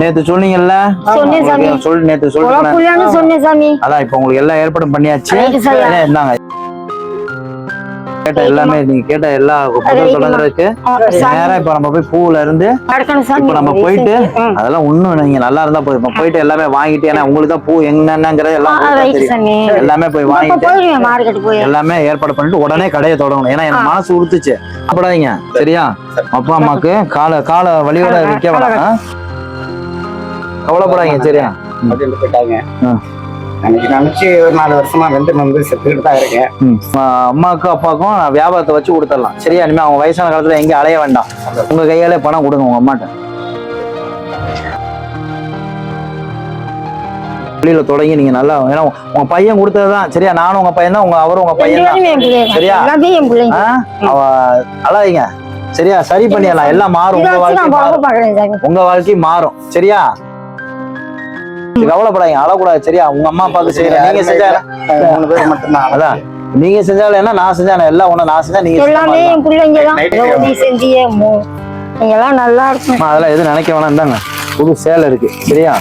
நேத்து சொன்னீங்கல்ல, நேத்து சொல்லிட்டு அதான் இப்ப உங்களுக்கு எல்லாம் ஏற்பாடும் பண்ணியாச்சு. என்னங்க கேட்ட எல்லாமே நீங்க கேட்ட எல்லா தொடங்குறதுக்கு நேரம் இப்ப நம்ம போய் பூல இருந்து இப்ப நம்ம போயிட்டு அதெல்லாம் ஒண்ணும் நீங்க நல்லா இருந்தா போயிட்டு எல்லாமே வாங்கிட்டு, ஏன்னா உங்களுக்கு தான் பூ என்னங்கிறது எல்லாம் எல்லாமே போய் வாங்கிட்டு எல்லாமே ஏற்பாடு பண்ணிட்டு உடனே கடையை தொடங்கணும். ஏன்னா எனக்கு மனசு உறுத்துச்சு. அப்படாதீங்க சரியா? அப்பா அம்மாக்கு கால வழியோட நிக்க வேணாம், கவலைப்படாதீங்க சரியா? நினைச்சு ஒரு 4 வருஷமா வந்து செத்துக்கிட்டு தான் இருக்கேன். அம்மாவுக்கும் அப்பாவுக்கும் நான் வியாபாரத்தை வச்சு கொடுத்துடலாம் சரியா? இனிமே அவங்க வயசான காலத்துல எங்கேயும் அலைய வேண்டாம். உங்க கையாலே பணம் கொடுங்க உங்க அம்மாட்ட. வெளியில தொடங்கி நீங்க நல்லா, ஏன்னா உங்க பையன் கொடுத்ததுதான் சரியா? நானும் உங்க பையன் தான், அவரும் உங்க பையன் தான் சரியா? அழாதீங்க சரியா? சரி பண்ணிடலாம், எல்லாம் மாறும். உங்க வாழ்க்கை மாறும் சரியா? கவலைப்படாதீங்க, அழக்கூடாது சரியா? உங்க அம்மா அப்பாவுக்கு செய்யறேன், நீங்க செஞ்சா 3 பேர் மட்டும்தான். அதான் நீங்க செஞ்சாலும் என்ன, நான் செஞ்சா எல்லாம் ஒண்ணு, நான் செஞ்சா நீங்க நல்லா இருக்கும். அதெல்லாம் எதுவும் நினைக்க வேணாம். தாங்க புது சேலை இருக்கு சரியா?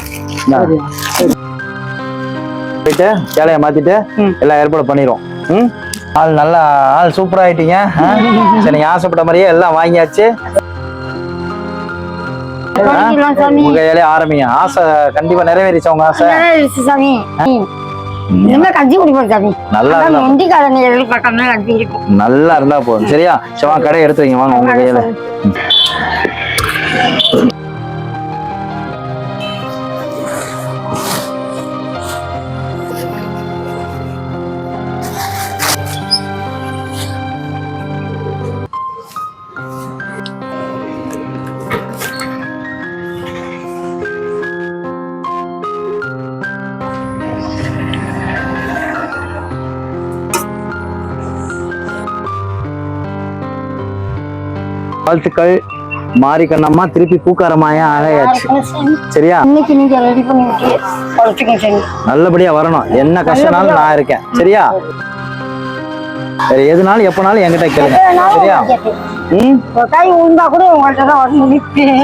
போயிட்டு சேலையை மாத்திட்டு எல்லாம் ஏற்பாடு பண்ணிடுவோம். ஆள் நல்லா, ஆள் சூப்பரா ஆயிட்டீங்க. சரி, நீங்க ஆசைப்பட்ட மாதிரியே எல்லாம் வாங்கியாச்சு. உங்க வேலையை ஆரம்பிங்க. ஆசை கண்டிப்பா நிறைவேறிச்சா? உங்க ஆசை நல்லா இருந்தா போதும் சரியா? சிவா கடை எடுத்து வைங்க, வாங்க உங்க கையில. வாழ்த்துக்கள் மாரிக்கண்ணம்மா, திருப்பி பூக்காரமாயா ஆகையாச்சு சரியா? நல்லபடியா வரணும், என்ன கஷ்டம்னாலும் நான் இருக்கேன் சரியா? சரி, எதுனாலும் எப்பனாலும் என்கிட்ட கேளுங்க சரியா?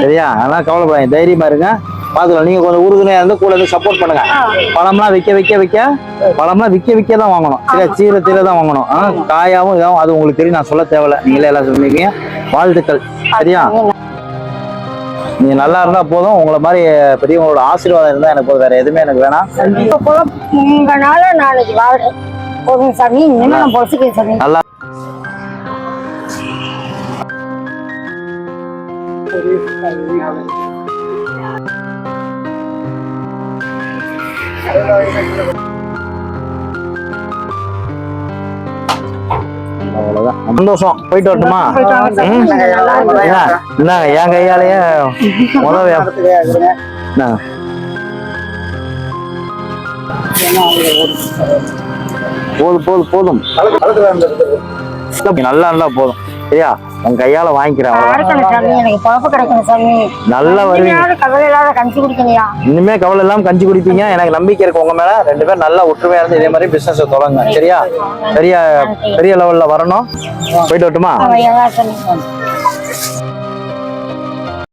சரியா? அதெல்லாம் கவலைப்படாதீங்க, தைரியமா இருங்க, பாத்துக்கலாம். நீங்க கொஞ்சம் உறுதுணையா இருந்து கூட இருந்து சப்போர்ட் பண்ணுங்க. பழம்லாம் பழம்லாம் விற்க தான் வாங்கணும் சரியா? தீர தான் வாங்கணும். காயாவும் இதாவும் அது உங்களுக்கு தெரியும், நான் சொல்ல தேவையில்ல, நீங்களே எல்லாம் சொல்லிருக்கீங்க. வாழ்த்துக்கள் சரியா? நீங்க நல்லா இருந்தா போதும். உங்களை மாதிரி பெரியவங்களோட ஆசீர்வாதம் இருந்தா எனக்கு போதும், வேற எதுவுமே எனக்கு வேணாம். நல்லா அவ்வளவுதான், சந்தோஷம். போயிட்டு வரட்டுமா? என் கையாலேயே போதும் நல்லா இருந்தா போதும் சரியா? உங்க கையால வாங்கிக்கிறேன், நல்லா வருவீங்க. இனிமே கவலை இல்லாம கஞ்சி குடிப்பீங்க, எனக்கு நம்பிக்கை இருக்கு உங்க மேல. 2 பேரும் நல்லா ஒற்றுமையா இருந்து இதே மாதிரி பிசினஸ் தொடங்க சரியா? பெரிய லெவல்ல வரணும். போயிட்டு வரட்டுமா?